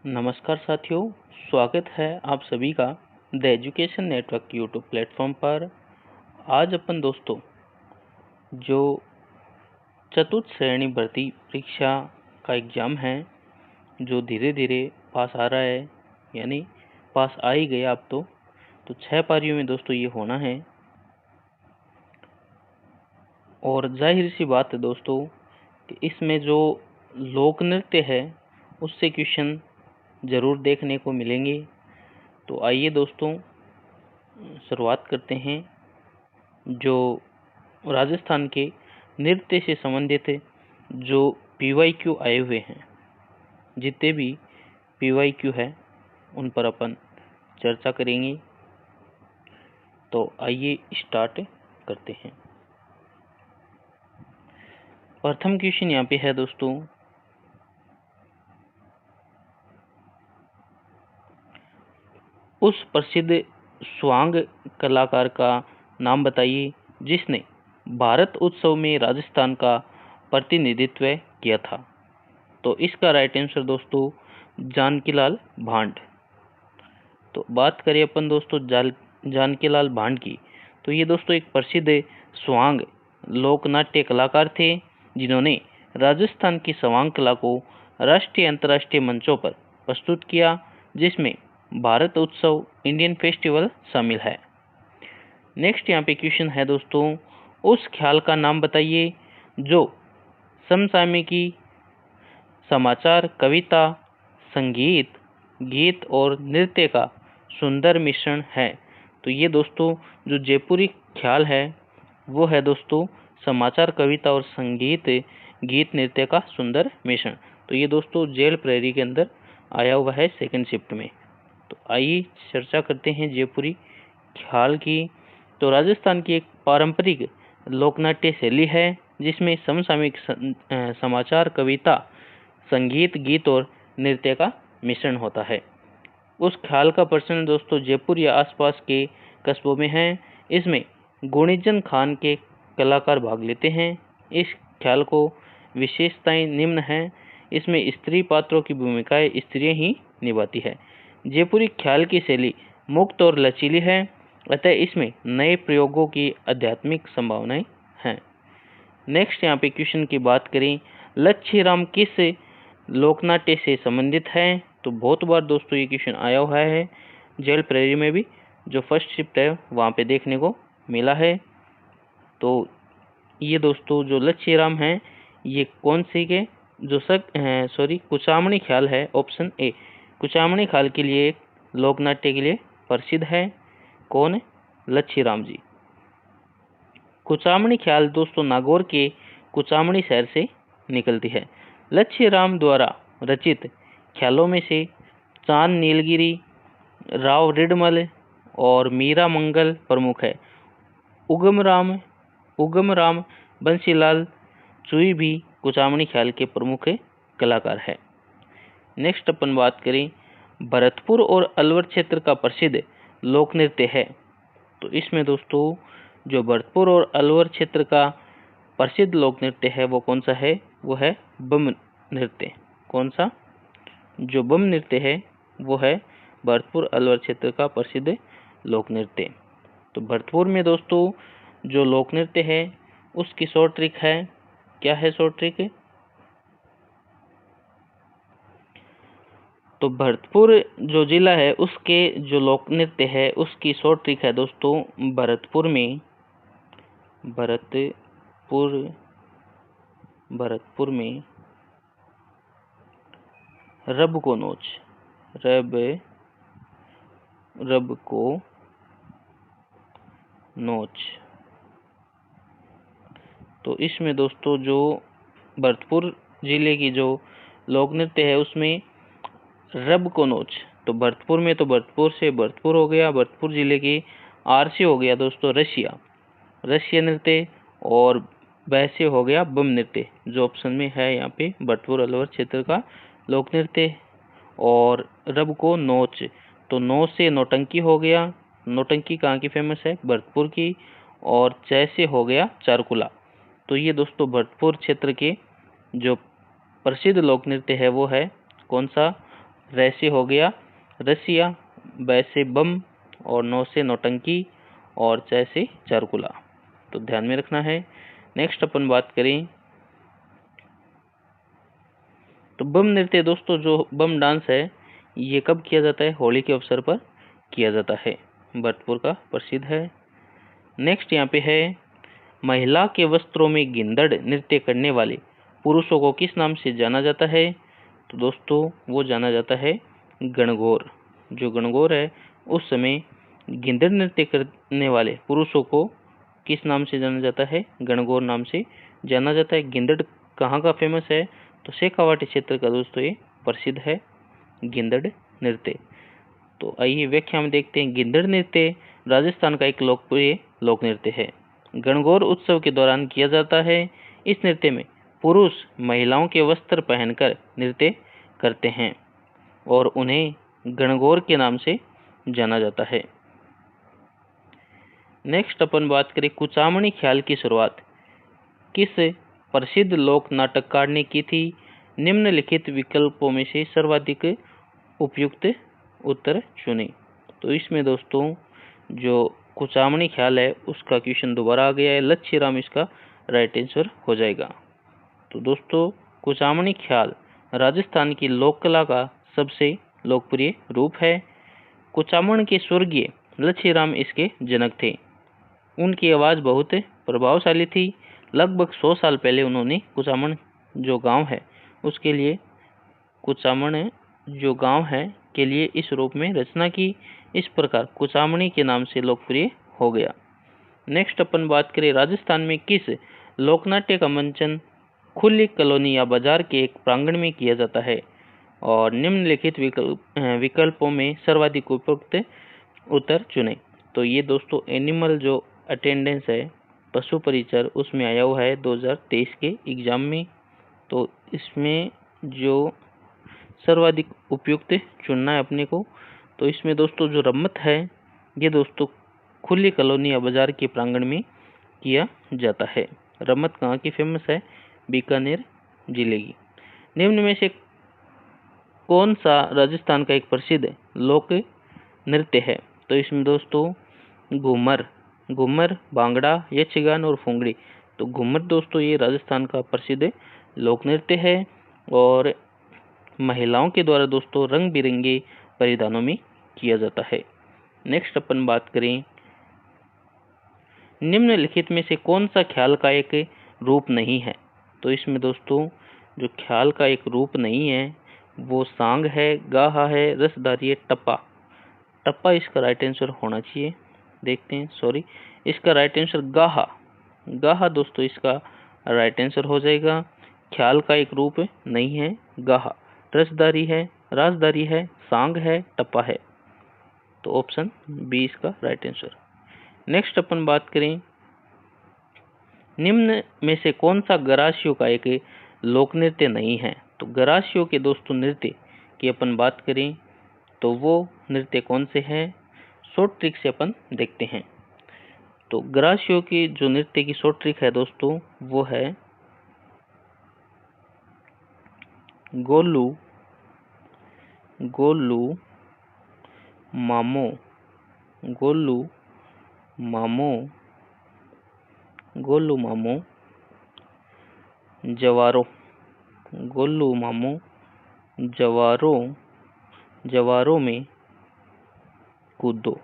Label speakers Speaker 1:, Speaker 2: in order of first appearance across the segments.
Speaker 1: नमस्कार साथियों, स्वागत है आप सभी का the education network YouTube platform पर। आज अपन दोस्तों जो चतुर्थ श्रेणी भर्ती परीक्षा का एग्ज़ाम है जो धीरे धीरे पास आ रहा है, यानी पास आ ही गया अब तो 6 पारियों में दोस्तों ये होना है। और जाहिर सी बात है दोस्तों कि इसमें जो लोक नृत्य है उससे क्वेश्चन ज़रूर देखने को मिलेंगे। तो आइए दोस्तों शुरुआत करते हैं। जो राजस्थान के नृत्य से संबंधित जो PYQ आए हुए हैं, जितने भी PYQ है उन पर अपन चर्चा करेंगे। तो आइए स्टार्ट करते हैं। प्रथम क्वेश्चन यहाँ पे है दोस्तों, उस प्रसिद्ध स्वांग कलाकार का नाम बताइए जिसने भारत उत्सव में राजस्थान का प्रतिनिधित्व किया था। तो इसका राइट आंसर दोस्तों जानकीलाल भांड। तो बात करें अपन दोस्तों जानकीलाल भांड की, तो ये दोस्तों एक प्रसिद्ध स्वांग लोकनाट्य कलाकार थे जिन्होंने राजस्थान की स्वांग कला को राष्ट्रीय अंतर्राष्ट्रीय मंचों पर प्रस्तुत किया, जिसमें भारत उत्सव इंडियन फेस्टिवल शामिल है। नेक्स्ट यहाँ पे क्वेश्चन है दोस्तों, उस ख्याल का नाम बताइए जो समसामयिकी, समाचार, कविता, संगीत, गीत और नृत्य का सुंदर मिश्रण है। तो ये दोस्तों जो जयपुरी ख्याल है वो है दोस्तों समाचार, कविता और संगीत, गीत, नृत्य का सुंदर मिश्रण। तो ये दोस्तों जेल प्रेरी के अंदर आया हुआ है सेकंड शिफ्ट में। तो आइए चर्चा करते हैं जयपुरी ख्याल की। तो राजस्थान की एक पारंपरिक लोकनाट्य शैली है जिसमें समसामयिक समाचार, कविता, संगीत, गीत और नृत्य का मिश्रण होता है। उस ख्याल का प्रचलन दोस्तों जयपुर या आसपास के कस्बों में है। इसमें गुणीजन खान के कलाकार भाग लेते हैं। इस ख्याल को विशेषताएं निम्न हैं। इसमें स्त्री पात्रों की भूमिकाएं स्त्रियां ही निभाती है। जयपुरी ख्याल की शैली मुक्त और लचीली है, अतः इसमें नए प्रयोगों की आध्यात्मिक संभावनाएं हैं। नेक्स्ट यहाँ पे क्वेश्चन की बात करें, लच्छी राम किस लोकनाट्य से संबंधित है। तो बहुत बार दोस्तों ये क्वेश्चन आया हुआ है जेल प्रेरी में भी, जो फर्स्ट शिफ्ट है वहाँ पे देखने को मिला है। तो ये दोस्तों जो लच्छी राम है ये कौन सी के जो कुचामणी ख्याल है, ऑप्शन ए कुचामणी ख्याल के लिए लोकनाट्य के लिए प्रसिद्ध है। कौन है? लच्छी राम जी। कुचामणी ख्याल दोस्तों नागौर के कुचामणी शहर से निकलती है। लच्छी राम द्वारा रचित ख्यालों में से चांद नीलगिरी, राव रिडमल और मीरा मंगल प्रमुख है। उगम राम बंसीलाल चुई भी कुचामणी ख्याल के प्रमुख कलाकार है। नेक्स्ट अपन बात करें, भरतपुर और अलवर क्षेत्र का प्रसिद्ध लोक नृत्य है। तो इसमें दोस्तों जो भरतपुर और अलवर क्षेत्र का प्रसिद्ध लोक नृत्य है वो कौन सा है? वो है बम नृत्य। कौन सा? जो बम नृत्य है वो है भरतपुर अलवर क्षेत्र का प्रसिद्ध लोक नृत्य। तो भरतपुर में दोस्तों जो लोक नृत्य है उसकी शॉर्ट ट्रिक है। क्या है शॉर्ट ट्रिक? तो भरतपुर जो जिला है उसके जो लोक नृत्य है उसकी शॉर्ट ट्रिक है दोस्तों, भरतपुर में रब को नोच। तो इसमें दोस्तों जो भरतपुर जिले की जो लोक नृत्य है उसमें रब को नोच। तो भरतपुर में तो भरतपुर से भरतपुर हो गया, भरतपुर जिले की आर से हो गया दोस्तों रशिया नृत्य, और वैसे हो गया बम नृत्य जो ऑप्शन में है यहाँ पे भरतपुर अलवर क्षेत्र का लोक नृत्य। और रब को नोच, तो नोच से नौटंकी हो गया। नौटंकी कहाँ की फेमस है? भरतपुर की। और जय से हो गया चारकुला। तो ये दोस्तों भरतपुर क्षेत्र के जो प्रसिद्ध लोक नृत्य है वो है कौन सा? रै से हो गया रसिया, बै से बम और नौ से नौटंकी और च से चारकुला। तो ध्यान में रखना है। नेक्स्ट अपन बात करें तो बम नृत्य दोस्तों, जो बम डांस है ये कब किया जाता है? होली के अवसर पर किया जाता है। भरतपुर का प्रसिद्ध है। नेक्स्ट यहाँ पे है महिला के वस्त्रों में गिंदड़ नृत्य करने वाले पुरुषों को किस नाम से जाना जाता है? तो दोस्तों वो जाना जाता है गणगौर। जो गणगौर है उस समय गिंदड़ नृत्य करने वाले पुरुषों को किस नाम से जाना जाता है? गणगौर नाम से जाना जाता है। गिंदड़ कहाँ का फेमस है? तो शेखावाटी क्षेत्र का दोस्तों ये प्रसिद्ध है गिंदड़ नृत्य। तो आइए व्याख्या में देखते हैं। गिंदड़ नृत्य राजस्थान का एक लोकप्रिय लोक नृत्य है। गणगौर उत्सव के दौरान किया जाता है। इस नृत्य में पुरुष महिलाओं के वस्त्र पहनकर नृत्य करते हैं और उन्हें गणगौर के नाम से जाना जाता है। नेक्स्ट अपन बात करें कुचामणी ख्याल की शुरुआत किस प्रसिद्ध लोक नाटककार ने की थी? निम्नलिखित विकल्पों में से सर्वाधिक उपयुक्त उत्तर चुने। तो इसमें दोस्तों जो कुचामणी ख्याल है उसका क्वेश्चन दोबारा आ गया है। लच्छी राम इसका राइट आंसर हो जाएगा। तो दोस्तों कुचामणी ख्याल राजस्थान की लोक कला का सबसे लोकप्रिय रूप है। कुचामण के स्वर्गीय लच्छी राम इसके जनक थे। उनकी आवाज़ बहुत प्रभावशाली थी। लगभग 100 साल पहले उन्होंने कुचामण जो गांव है उसके लिए कुचामण जो गांव है के लिए इस रूप में रचना की। इस प्रकार कुचामणी के नाम से लोकप्रिय हो गया। नेक्स्ट अपन बात करें राजस्थान में किस लोकनाट्य का मंचन खुली कॉलोनी या बाजार के एक प्रांगण में किया जाता है? और निम्नलिखित विकल्पों में सर्वाधिक उपयुक्त उत्तर चुने। तो ये दोस्तों एनिमल जो अटेंडेंस है पशु परिचर उसमें आया हुआ है 2023 के एग्जाम में। तो इसमें जो सर्वाधिक उपयुक्त चुनना है अपने को। तो इसमें दोस्तों जो रम्मत है ये दोस्तों खुली कॉलोनी या बाजार के प्रांगण में किया जाता है। रम्मत कहाँ की फेमस है? बीकानेर जिले की। निम्न में से कौन सा राजस्थान का एक प्रसिद्ध लोक नृत्य है? तो इसमें दोस्तों घूमर, भांगड़ा, यक्षगान और फुंगड़ी। तो घूमर दोस्तों ये राजस्थान का प्रसिद्ध लोक नृत्य है और महिलाओं के द्वारा दोस्तों रंग बिरंगे परिधानों में किया जाता है। नेक्स्ट अपन बात करें निम्नलिखित में से कौन सा ख्याल का एक रूप नहीं है? तो इसमें दोस्तों जो ख्याल का एक रूप नहीं है वो सांग है, गाहा है, रसधारी है, टप्पा। टप्पा इसका राइट आंसर होना चाहिए। देखते हैं, सॉरी, इसका राइट आंसर गाहा। गाहा दोस्तों इसका राइट आंसर हो जाएगा। ख्याल का एक रूप नहीं है गाहा। रसधारी है, राजधारी है, सांग है, टप्पा है। तो ऑप्शन बी इसका राइट आंसर। नेक्स्ट अपन बात करें निम्न में से कौन सा गरासियों का एक लोक नृत्य नहीं है? तो गरासियों के दोस्तों नृत्य की अपन बात करें तो वो नृत्य कौन से हैं? शॉर्ट ट्रिक से अपन देखते हैं। तो गरासियों की जो नृत्य की शॉर्ट ट्रिक है दोस्तों वो है गोलू, गोलू मामो, गोलू मामो, गोलू मामो, जवारो, गोलू मामो, जवारो, जवारों में कूदो,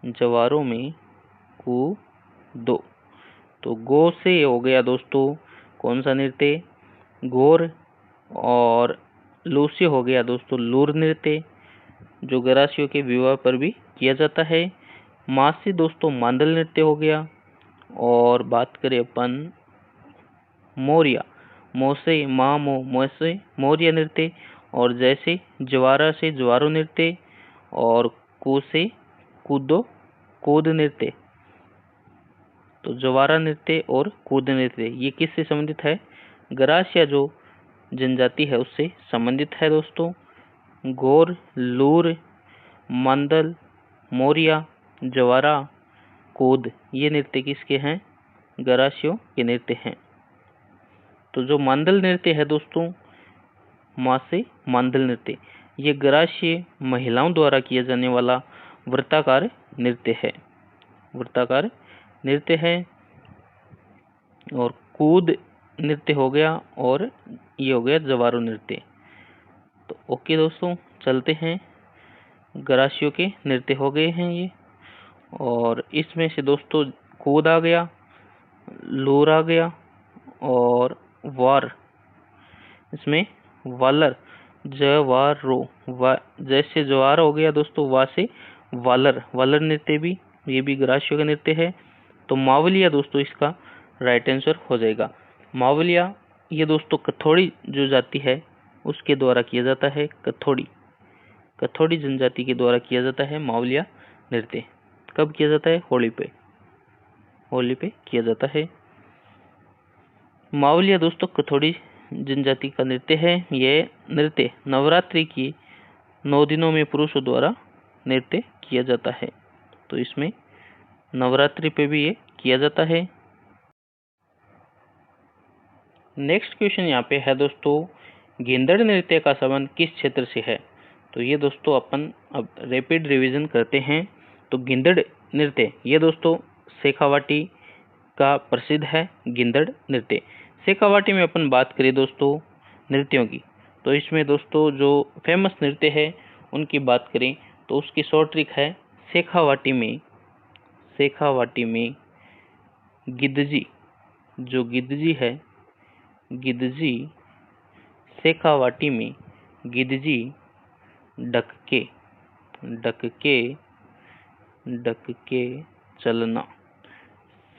Speaker 1: जवारों में कूदो। तो गो से हो गया दोस्तों कौन सा नृत्य? गोर। और लू से हो गया दोस्तों लूर नृत्य जो गरासियों के विवाह पर भी किया जाता है। माँ से दोस्तों मांदल नृत्य हो गया। और बात करें अपन मोरिया, मोसे माँ मो मोसे मोरिया नृत्य। और जैसे जवारा से जवारो नृत्य और को से कूदो कूद नृत्य। तो जवारा नृत्य और कूद नृत्य ये किससे संबंधित है? गरासिया जो जनजाति है उससे संबंधित है दोस्तों। गोर, लूर, मंदल, मोरिया, जवारा, कूद ये नृत्य किसके हैं? गरासियों के नृत्य हैं। तो जो मांदल नृत्य है दोस्तों माँ से मांदल नृत्य ये ग्रासीय महिलाओं द्वारा किया जाने वाला वृत्ताकार नृत्य है, वृत्ताकार नृत्य है। और कूद नृत्य हो गया और ये हो गया जवारो नृत्य। तो ओके दोस्तों, चलते हैं। ग्रासियों के नृत्य हो गए हैं ये, और इसमें से दोस्तों कूद आ गया, लोर आ गया और वार, इसमें वालर, जवारो, जैसे ज्वार हो गया दोस्तों, वा से वालर, वालर नृत्य भी, ये भी ग्रासियों का नृत्य है। तो मावलिया दोस्तों इसका राइट आंसर हो जाएगा। मावलिया ये दोस्तों कथोड़ी जो जाति है उसके द्वारा किया जाता है, कथोड़ी जनजाति के द्वारा किया जाता है मावलिया नृत्य। कब किया जाता है? होली पे किया जाता है। मावलिया दोस्तों कथोड़ी जनजाति का नृत्य है। यह नृत्य नवरात्रि की 9 दिनों में पुरुषों द्वारा नृत्य किया जाता है। तो इसमें नवरात्रि पे भी ये किया जाता है। नेक्स्ट क्वेश्चन यहाँ पे है दोस्तों, गिंदड़ नृत्य का संबंध किस क्षेत्र से है? तो ये दोस्तों अपन अब रैपिड रिवीजन करते हैं। तो गिंदड़ नृत्य ये दोस्तों शेखावाटी का प्रसिद्ध है। गिंदड़ नृत्य, शेखावाटी में अपन बात करें दोस्तों नृत्यों की, तो इसमें दोस्तों जो फेमस नृत्य है उनकी बात करें तो उसकी शॉर्ट ट्रिक है शेखावाटी में गिद्धजी, जो गिद्धजी है, गिद्धजी शेखावाटी में गिद्धजी डक के चलना,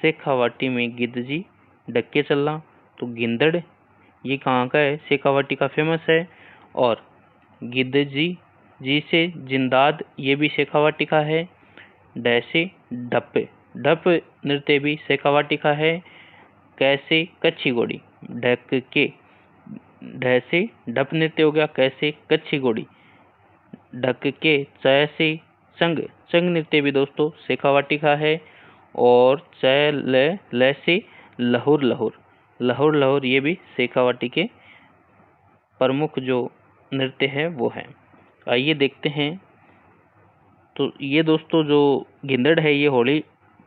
Speaker 1: शेखावाटी में गिद्धजी डक के चलना। तो गिंदड़ ये कहाँ का है? शेखावाटी का फेमस है। और गिद्धजी जी से जिंदाद ये भी शेखावाटी का है। डैसे ढप नृत्य भी शेखावाटी का है। कैसे कच्छी घोड़ी, ढक के, ढैसे ढप नृत्य हो गया। कैसे कच्छी घोड़ी, ढक के। चैसे संग नृत्य भी दोस्तों शेखावाटी का है। और ल से लहुर ये भी शेखावाटी के प्रमुख जो नृत्य है वो है। आइए देखते हैं। तो ये दोस्तों जो गिंदड़ है ये होली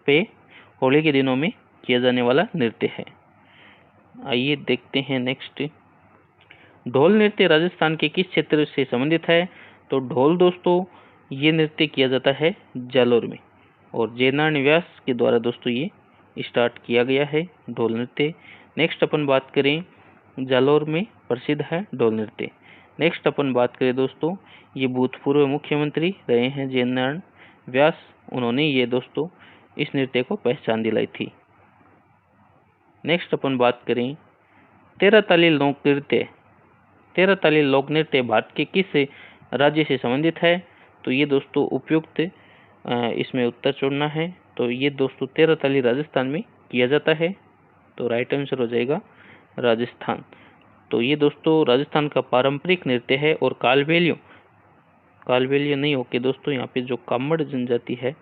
Speaker 1: के दिनों में किया जाने वाला नृत्य है। आइए देखते हैं नेक्स्ट। ढोल नृत्य राजस्थान के किस क्षेत्र से संबंधित है? तो ढोल दोस्तों ये नृत्य किया जाता है जालोर में, और जयनारायण व्यास के द्वारा दोस्तों ये स्टार्ट किया गया है ढोल नृत्य। नेक्स्ट अपन बात करें, जालोर में प्रसिद्ध है ढोल नृत्य। नेक्स्ट अपन बात करें दोस्तों, ये भूतपूर्व मुख्यमंत्री रहे हैं जयनारायण व्यास, उन्होंने ये दोस्तों इस नृत्य को पहचान दिलाई थी। नेक्स्ट अपन बात करें तेरहताली लोक नृत्य भारत के किस राज्य से संबंधित है? तो ये दोस्तों उपयुक्त इसमें उत्तर चुनना है। तो ये दोस्तों तेरहताली राजस्थान में किया जाता है। तो राइट आंसर हो जाएगा राजस्थान। तो ये दोस्तों राजस्थान का पारंपरिक नृत्य है। और कालबेलिया नहीं होके दोस्तों यहाँ पे जो कामड़ जनजाति है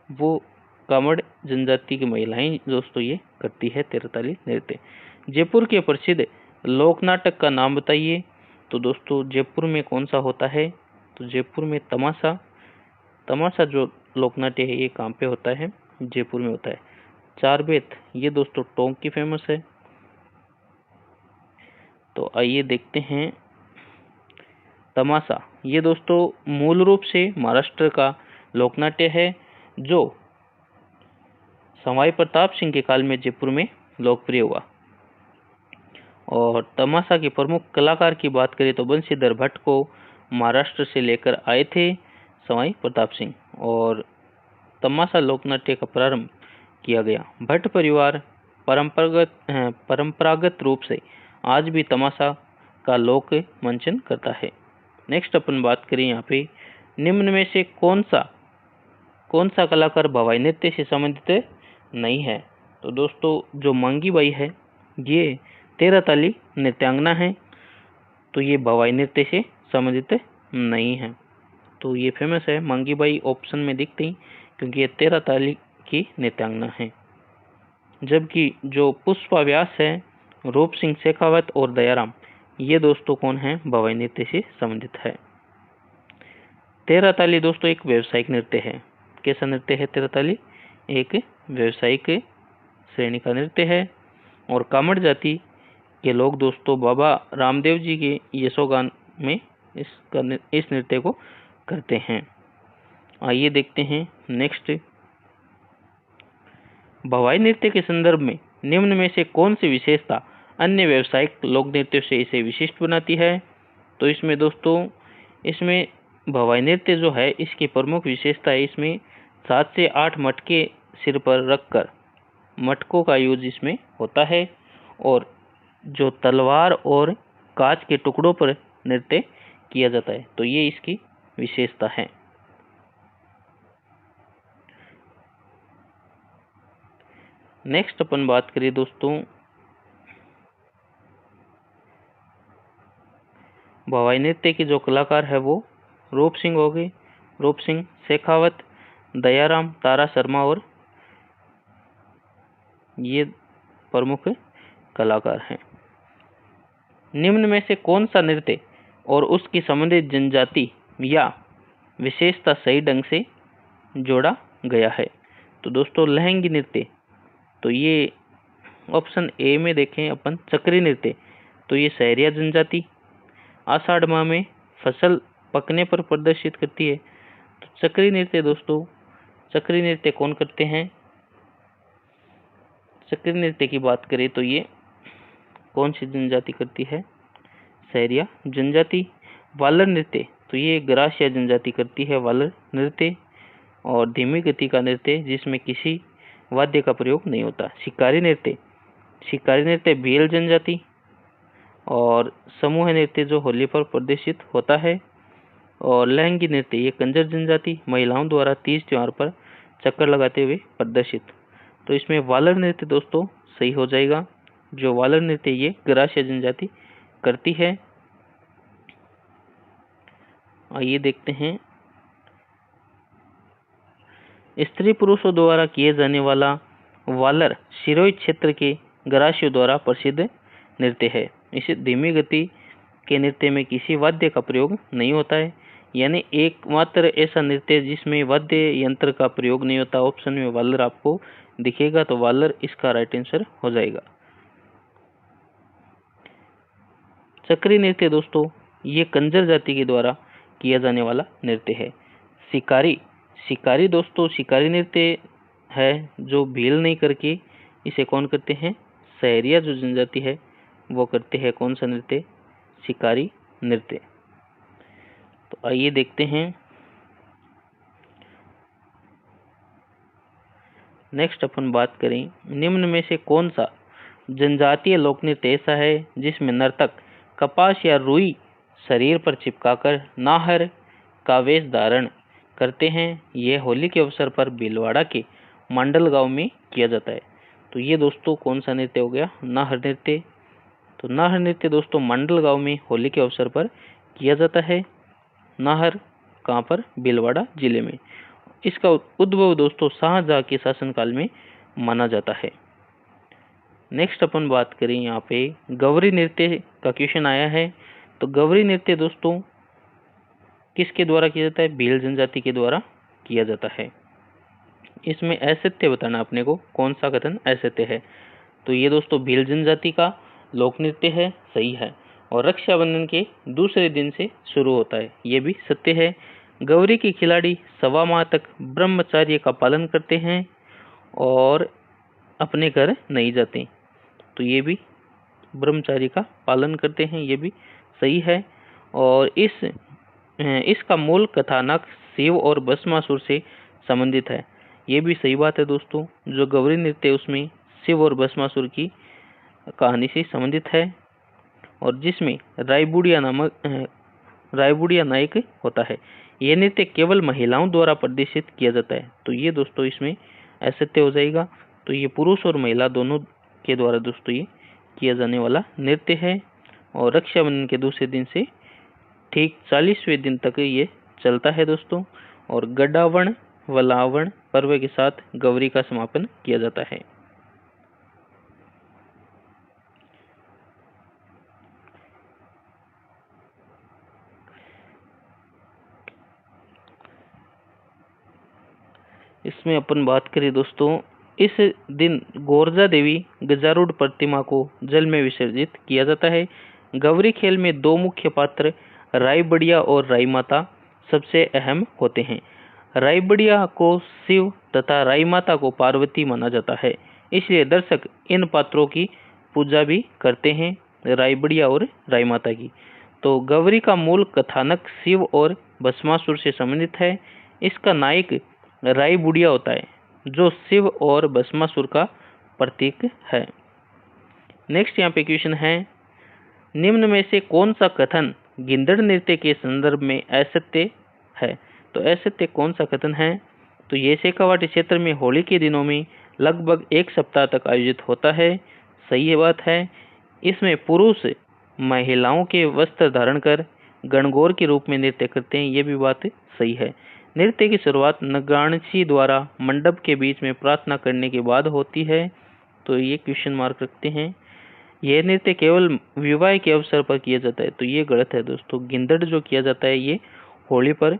Speaker 1: वो कामड़ जनजाति की महिलाएं दोस्तों ये करती है तेरहताली नृत्य। जयपुर के प्रसिद्ध लोक नाटक का नाम बताइए। तो दोस्तों जयपुर में कौन सा होता है? तो जयपुर में तमाशा जो लोकनाट्य है ये कहाँ पे होता है? जयपुर में होता है। चार बेत ये दोस्तों टोंक की फेमस है। तो आइए देखते हैं। तमाशा ये दोस्तों मूल रूप से महाराष्ट्र का लोकनाट्य है जो सवाई प्रताप सिंह के काल में जयपुर में लोकप्रिय हुआ। और तमाशा के प्रमुख कलाकार की बात करें तो बंशीधर भट्ट को महाराष्ट्र से लेकर आए थे सवाई प्रताप सिंह, और तमाशा लोकनाट्य का प्रारंभ किया गया। भट्ट परिवार परंपरागत रूप से आज भी तमाशा का लोक मंचन करता है। नेक्स्ट अपन बात करें यहाँ पे, निम्न में से कौन सा कलाकार भवाई नृत्य से संबंधित नहीं है? तो दोस्तों जो मांगी बाई है ये तेरहताली नृत्यांगना है, तो ये भवाई नृत्य से संबंधित नहीं है। तो ये फेमस है मांगी बाई ऑप्शन में दिखती ही, क्योंकि ये तेरहताली की नृत्यांगना है। जबकि जो पुष्पा व्यास है, रूप सिंह शेखावत और दयाराम ये दोस्तों कौन है? भवाई नृत्य से संबंधित है। तेरह ताली दोस्तों एक व्यावसायिक नृत्य है। कैसा नृत्य है तेरह ताली? एक व्यावसायिक श्रेणी का नृत्य है। और कामड़ जाति के लोग दोस्तों बाबा रामदेव जी के यशोगान में इस नृत्य को करते हैं। आइए देखते हैं नेक्स्ट। भवाई नृत्य के संदर्भ में निम्न में से कौन सी विशेषता अन्य व्यावसायिक लोक नृत्यों से इसे विशिष्ट बनाती है? तो इसमें दोस्तों इसमें भवाई नृत्य जो है इसकी प्रमुख विशेषता है, इसमें 7 से 8 मटके सिर पर रखकर मटकों का यूज इसमें होता है और जो तलवार और कांच के टुकड़ों पर नृत्य किया जाता है। तो ये इसकी विशेषता है। नेक्स्ट अपन बात करें दोस्तों भवाई नृत्य के जो कलाकार है वो रूप सिंह हो गए, रूप सिंह शेखावत, दयाराम, तारा शर्मा और ये प्रमुख कलाकार हैं। निम्न में से कौन सा नृत्य और उसकी संबंधित जनजाति या विशेषता सही ढंग से जोड़ा गया है? तो दोस्तों लहंगी नृत्य, तो ये ऑप्शन ए में देखें अपन चक्री नृत्य, तो ये सहरिया जनजाति आषाढ़ माह में फसल पकने पर प्रदर्शित करती है। तो चक्री नृत्य दोस्तों, चक्री नृत्य कौन करते हैं? चक्री नृत्य की बात करें तो ये कौन सी जनजाति करती है? सहरिया जनजाति। वालर नृत्य, तो ये ग्रासिया जनजाति करती है वालर नृत्य। और धीमी गति का नृत्य जिसमें किसी वाद्य का प्रयोग नहीं होता। शिकारी नृत्य, शिकारी नृत्य भील जनजाति। और समूह नृत्य जो होली पर प्रदर्शित होता है। और लहंगी नृत्य ये कंजर जनजाति महिलाओं द्वारा तीज त्योहार पर चक्कर लगाते हुए प्रदर्शित। तो इसमें वालर नृत्य दोस्तों सही हो जाएगा। जो वालर नृत्य ये ग्रासिया जनजाति करती है। आइए देखते हैं स्त्री पुरुषों द्वारा किए जाने वाला वालर सिरोही क्षेत्र के ग्रासियों द्वारा प्रसिद्ध नृत्य है। इसे धीमी गति के नृत्य में किसी वाद्य का प्रयोग नहीं होता है, यानी एकमात्र ऐसा नृत्य जिसमें वाद्य यंत्र का प्रयोग नहीं होता। ऑप्शन में वालर आपको दिखेगा, तो वालर इसका राइट आंसर हो जाएगा। चक्री नृत्य दोस्तों ये कंजर जाति के द्वारा किया जाने वाला नृत्य है। शिकारी, शिकारी दोस्तों शिकारी नृत्य है जो भील नहीं करके इसे कौन करते हैं? सहरिया जो जनजाति है वो करते हैं। कौन सा नृत्य? शिकारी नृत्य। तो आइए देखते हैं नेक्स्ट। अपन बात करें निम्न में से कौन सा जनजातीय लोक नृत्य ऐसा है जिसमें नर्तक कपास या रुई शरीर पर चिपकाकर नाहर का वेश धारण करते हैं। यह होली के अवसर पर भीलवाड़ा के मंडल गांव में किया जाता है। तो ये दोस्तों कौन सा नृत्य हो गया? नाहर नृत्य। तो नाहर नृत्य दोस्तों मंडल गांव में होली के अवसर पर किया जाता है। नाहर कहाँ पर? भीलवाड़ा जिले में। इसका उद्भव दोस्तों शाहजहां के शासनकाल में माना जाता है। नेक्स्ट अपन बात करें यहाँ पे गौरी नृत्य का क्वेश्चन आया है। तो गौरी नृत्य दोस्तों किसके द्वारा किया जाता है? भील जनजाति के द्वारा किया जाता है। इसमें असत्य बताना अपने को, कौन सा कथन असत्य है? तो ये दोस्तों भील जनजाति का लोक नृत्य है, सही है। और रक्षाबंधन के दूसरे दिन से शुरू होता है, ये भी सत्य है। गौरी के खिलाड़ी सवा माह तक ब्रह्मचर्य का पालन करते हैं और अपने घर नहीं जाते। तो ये भी ब्रह्मचारी का पालन करते हैं, ये भी सही है। और इसका मूल कथानक शिव और भस्मासुर से संबंधित है, ये भी सही बात है दोस्तों। जो गौरी नृत्य उसमें शिव और भस्मासुर की कहानी से संबंधित है और जिसमें रायबुढ़िया नायक होता है। यह नृत्य केवल महिलाओं द्वारा प्रदर्शित किया जाता है। तो ये दोस्तों इसमें असत्य हो जाएगा। तो ये पुरुष और महिला दोनों के द्वारा दोस्तों ये किया जाने वाला नृत्य है। और रक्षाबंधन के दूसरे दिन से ठीक 40वें दिन तक ये चलता है दोस्तों। और गडावण वलावण पर्व के साथ गौरी का समापन किया जाता है। इसमें अपन बात करें दोस्तों, इस दिन गोरजा देवी गजारूढ़ प्रतिमा को जल में विसर्जित किया जाता है। गौरी खेल में दो मुख्य पात्र राई बढ़िया और राई माता सबसे अहम होते हैं। राई बढ़िया को शिव तथा राई माता को पार्वती माना जाता है, इसलिए दर्शक इन पात्रों की पूजा भी करते हैं, राई बढ़िया और राई माता की। तो गौरी का मूल कथानक शिव और भस्मासुर से संबंधित है। इसका नायक राई बुढ़िया होता है, जो शिव और भस्मासुर का प्रतीक है। नेक्स्ट यहाँ पे क्वेश्चन है, निम्न में से कौन सा कथन गिंदड़ नृत्य के संदर्भ में असत्य है? तो असत्य कौन सा कथन है? तो ये शेखावाटी क्षेत्र में होली के दिनों में लगभग एक सप्ताह तक आयोजित होता है। सही बात है। इसमें पुरुष महिलाओं के वस्त्र धारण कर गणगौर के रूप में नृत्य करते हैं, ये भी बात सही है। नृत्य की शुरुआत नगांशी द्वारा मंडप के बीच में प्रार्थना करने के बाद होती है, तो ये क्वेश्चन मार्क रखते हैं। यह नृत्य केवल विवाह के अवसर पर किया जाता है, तो ये गलत है दोस्तों। गिंदड़ जो किया जाता है ये होली पर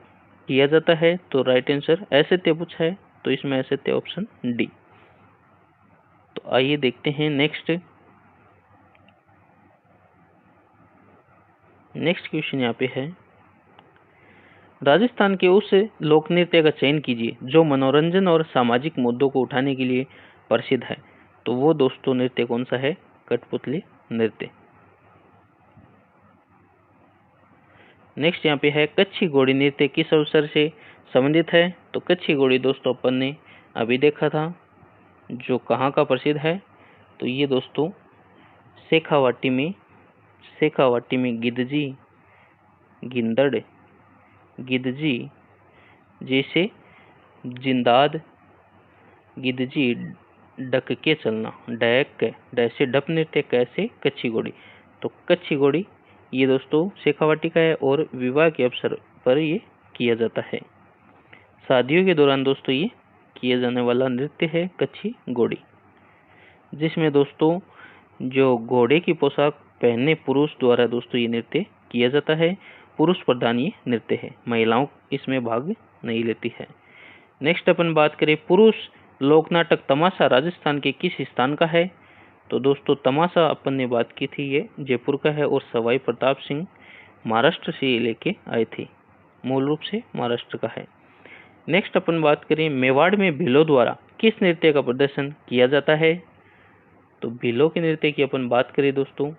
Speaker 1: किया जाता है। तो राइट आंसर असत्य पूछा है, तो इसमें असत्य ऑप्शन डी। तो आइए देखते हैं नेक्स्ट क्वेश्चन यहाँ पे है, राजस्थान के उस लोक नृत्य का चयन कीजिए जो मनोरंजन और सामाजिक मुद्दों को उठाने के लिए प्रसिद्ध है। तो वो दोस्तों नृत्य कौन सा है? कठपुतली नृत्य। नेक्स्ट यहाँ पे है, कच्छी घोड़ी नृत्य किस अवसर से संबंधित है? तो कच्छी घोड़ी दोस्तों अपन ने अभी देखा था, जो कहाँ का प्रसिद्ध है? तो ये दोस्तों शेखावाटी में गिद्धजी, गिंदड़, गिद्धजी जैसे जिंदाद, गिद्धजी डक के चलना, डैक डैसे डप नृत्य कैसे कच्छी घोड़ी। तो कच्छी घोड़ी ये दोस्तों शेखावाटी का है और विवाह के अवसर पर ये किया जाता है। शादियों के दौरान दोस्तों ये किया जाने वाला नृत्य है कच्छी घोड़ी, जिसमें दोस्तों जो घोड़े की पोशाक पहनने पुरुष द्वारा दोस्तों ये नृत्य किया जाता है। पुरुष प्रधान ये नृत्य है, महिलाओं इसमें भाग नहीं लेती है। नेक्स्ट अपन बात करें, पुरुष लोक नाटक तमाशा राजस्थान के किस स्थान का है? तो दोस्तों तमाशा अपन ने बात की थी, ये जयपुर का है और सवाई प्रताप सिंह महाराष्ट्र से लेके आए थे, मूल रूप से महाराष्ट्र का है। नेक्स्ट अपन बात करें, मेवाड़ में भीलों द्वारा किस नृत्य का प्रदर्शन किया जाता है? तो भीलों के नृत्य की अपन बात करें दोस्तों,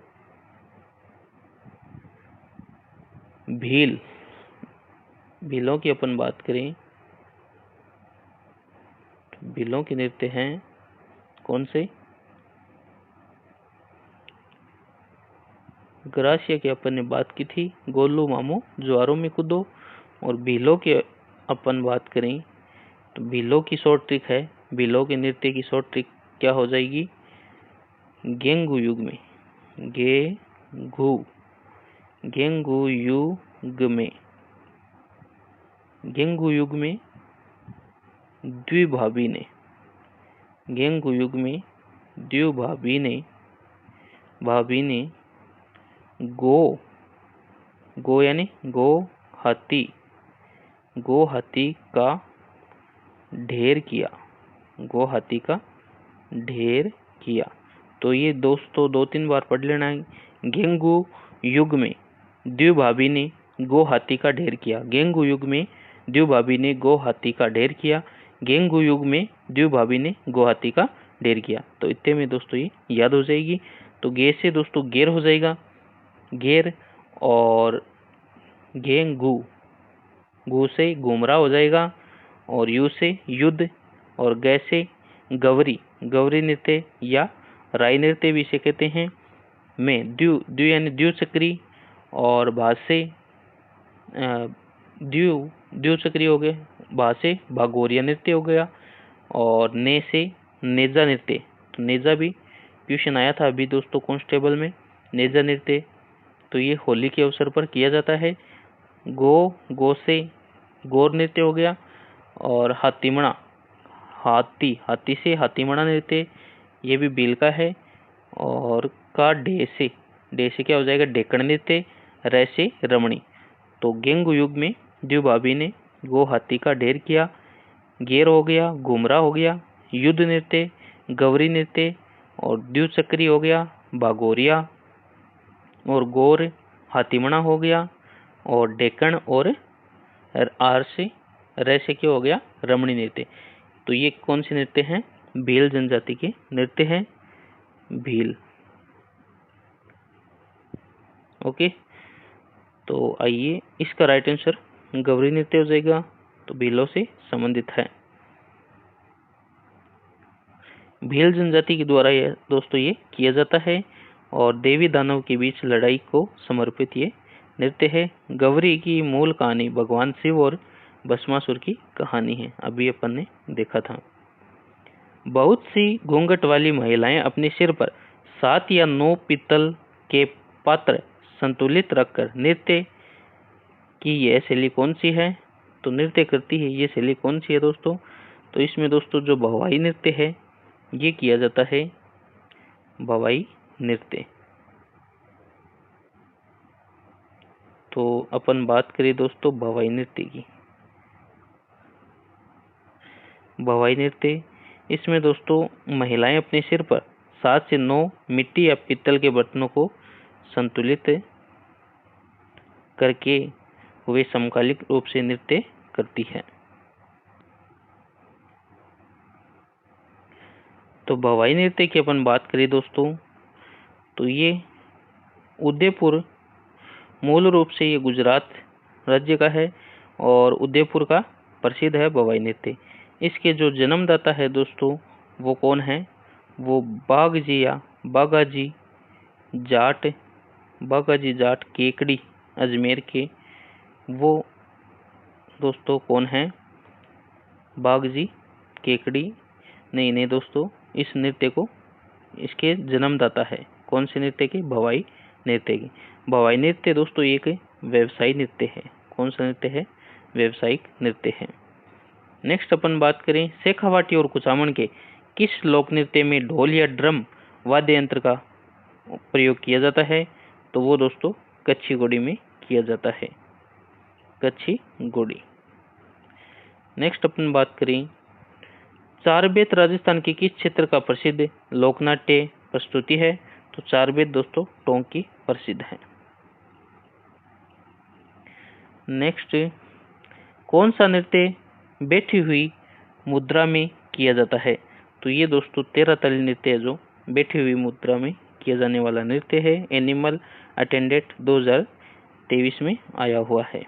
Speaker 1: भीलों की अपन बात करें, भीलों के नृत्य हैं कौन से? ग्रासिया की अपन ने बात की थी, गोलू मामू ज्वारों में कूदो। और भीलों के अपन बात करें तो भीलों की शॉर्ट ट्रिक है, भीलों के नृत्य की शॉर्ट ट्रिक क्या हो जाएगी? गेंगू युग में, गेंगू युग में द्विभावी ने, गेंगू युग में द्विभावी ने गो यानी गो हाथी का ढेर किया। तो ये दोस्तों 2-3 बार पढ़ लेना है। गेंगू युग में द्विभावी ने गो हाथी का ढेर किया, गेंगू युग में द्विभावी ने गो हाथी का ढेर किया, गेंगू युग में द्विभावी ने गो हाथी का ढेर किया। तो इतने में दोस्तों ये याद हो जाएगी। तो गे से दोस्तों गेर हो जाएगा, गेर, और गेंगू, गू से गुमराह हो जाएगा, और यू से युद्ध, और गे से गवरी नृत्य या राई नृत्य भी इसे कहते हैं। में द्यू यानी द्विचक्री, और भासे द्विचक्री हो गए, भासे भागोरिया नृत्य हो गया, और ने से नेजा नृत्य। तो नेजा भी क्वेश्चन आया था अभी दोस्तों कांस्टेबल में, नेजा नृत्य। तो ये होली के अवसर पर किया जाता है। गो से गौर नृत्य हो गया, और हाथीमणा, हाथी से हाथीमणा नृत्य, ये भी भील का है। और का डे से क्या हो जाएगा? डेक्कन नृत्य, रे से रमणी। तो गेंगू युग में द्विभावी ने गो हाथी का ढेर किया, गेर हो गया, घुमरा हो गया, युद्ध नृत्य, गौरी नृत्य, और द्विचक्री हो गया, बागोरिया, और गौर, हाथीमणा हो गया, और डेक्कन, और आर से क्या हो गया, रमणी नृत्य। तो ये कौन से नृत्य हैं? भील जनजाति के नृत्य हैं, भील। ओके, तो आइए इसका राइट आंसर गौरी नृत्य हो जाएगा, तो भीलों से संबंधित है। भील जनजाति के द्वारा ये दोस्तों ये किया जाता है, और देवी दानव के बीच लड़ाई को समर्पित ये नृत्य है। गौरी की मूल कहानी भगवान शिव और भस्मासुर की कहानी है, अभी अपन ने देखा था। बहुत सी घूंघट वाली महिलाएं अपने सिर पर 7 या 9 पीतल के पात्र संतुलित रखकर नृत्य की यह शैली कौन सी है? तो नृत्य करती है ये शैली कौन सी है दोस्तों? तो इसमें दोस्तों जो भवाई नृत्य है ये किया जाता है, भवाई नृत्य। तो अपन बात करें दोस्तों भवाई नृत्य की। भवाई नृत्य, इसमें दोस्तों महिलाएं अपने सिर पर 7 से 9 मिट्टी या पीतल के बर्तनों को संतुलित करके वे समकालिक रूप से नृत्य करती है। तो भवाई नृत्य की अपन बात करें दोस्तों, तो ये उदयपुर, मूल रूप से ये गुजरात राज्य का है, और उदयपुर का प्रसिद्ध है भवाई नृत्य। इसके जो जन्मदाता है दोस्तों वो कौन है? वो बागाजी जाट केकड़ी अजमेर के, वो दोस्तों कौन है? बागजी केकड़ी नहीं दोस्तों, इस नृत्य को इसके जन्मदाता है कौन से नृत्य के? भवाई नृत्य के। भवाई नृत्य दोस्तों एक व्यवसायिक नृत्य है। कौन सा नृत्य है? व्यवसायिक नृत्य है। नेक्स्ट अपन बात करें शेखावाटी और कुचामन के किस लोक नृत्य में ढोल या ड्रम वाद्य यंत्र का प्रयोग किया जाता है? तो वो दोस्तों कच्छी घोड़ी में किया जाता है, कच्छी घोड़ी। नेक्स्ट अपन बात करें चारबेत राजस्थान के किस क्षेत्र का प्रसिद्ध लोकनाट्य प्रस्तुति है? तो चारबेत दोस्तों टोंक की प्रसिद्ध है। नेक्स्ट, कौन सा नृत्य बैठी हुई मुद्रा में किया जाता है? तो ये दोस्तों 13 ताली नृत्य है जो बैठी हुई मुद्रा में किया जाने वाला नृत्य है। एनिमल अटेंडेंट 2023 में आया हुआ है।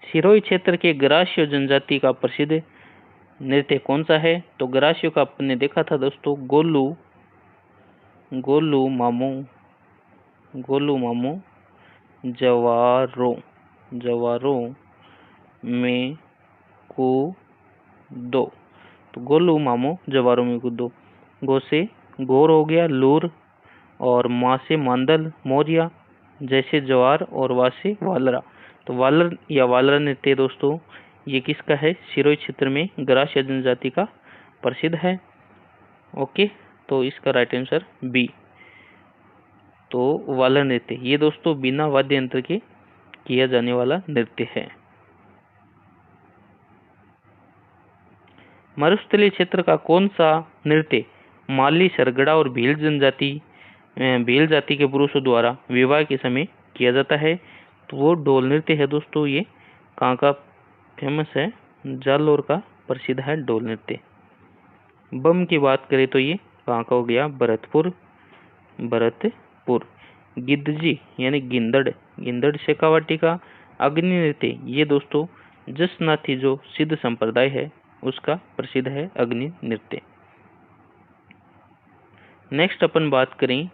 Speaker 1: सिरोही क्षेत्र के ग्रास्य जनजाति का प्रसिद्ध नृत्य कौन सा है? तो ग्रासियों का आपने देखा था दोस्तों गोलू मामू जवारों में कूदो। तो गोलू मामू जवारों में कूदो। गो से गोर हो गया लूर, और माँ से मांदल मोरिया जैसे जवार, और वा से वालरा। तो वालर या वालरा नृत्य दोस्तों ये किसका है? सिरोही क्षेत्र में ग्रास्य जनजाति का प्रसिद्ध है। ओके, तो इसका राइट आंसर बी। तो वालर नृत्य ये दोस्तों बिना वाद्य यंत्र के किया जाने वाला नृत्य है। मरुस्थलीय क्षेत्र का कौन सा नृत्य माली, सरगड़ा और भील जाति के पुरुषों द्वारा विवाह के समय किया जाता है? तो वो ढोल नृत्य है दोस्तों। ये कहाँ का फेमस है? जालोर का प्रसिद्ध है ढोल नृत्य। बम की बात करें तो ये कहाँ का हो गया? भरतपुर। गिद्धजी यानी गिंदड़ शेखावाटी का। अग्नि नृत्य ये दोस्तों जसनाथी जो सिद्ध संप्रदाय है उसका प्रसिद्ध है अग्नि नृत्य। नेक्स्ट अपन बात करें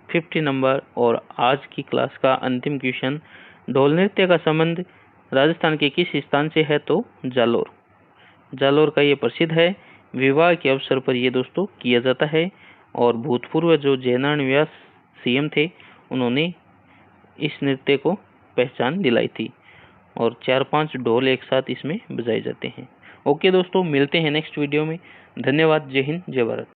Speaker 1: 50 नंबर और आज की क्लास का अंतिम क्वेश्चन, ढोल नृत्य का संबंध राजस्थान के किस स्थान से है? तो जालोर का ये प्रसिद्ध है। विवाह के अवसर पर ये दोस्तों किया जाता है, और भूतपूर्व जो जयनारायण व्यास सीएम थे उन्होंने इस नृत्य को पहचान दिलाई थी, और 4-5 ढोल एक साथ इसमें बजाए जाते हैं। ओके दोस्तों, मिलते हैं नेक्स्ट वीडियो में। धन्यवाद। जय हिंद, जय भारत।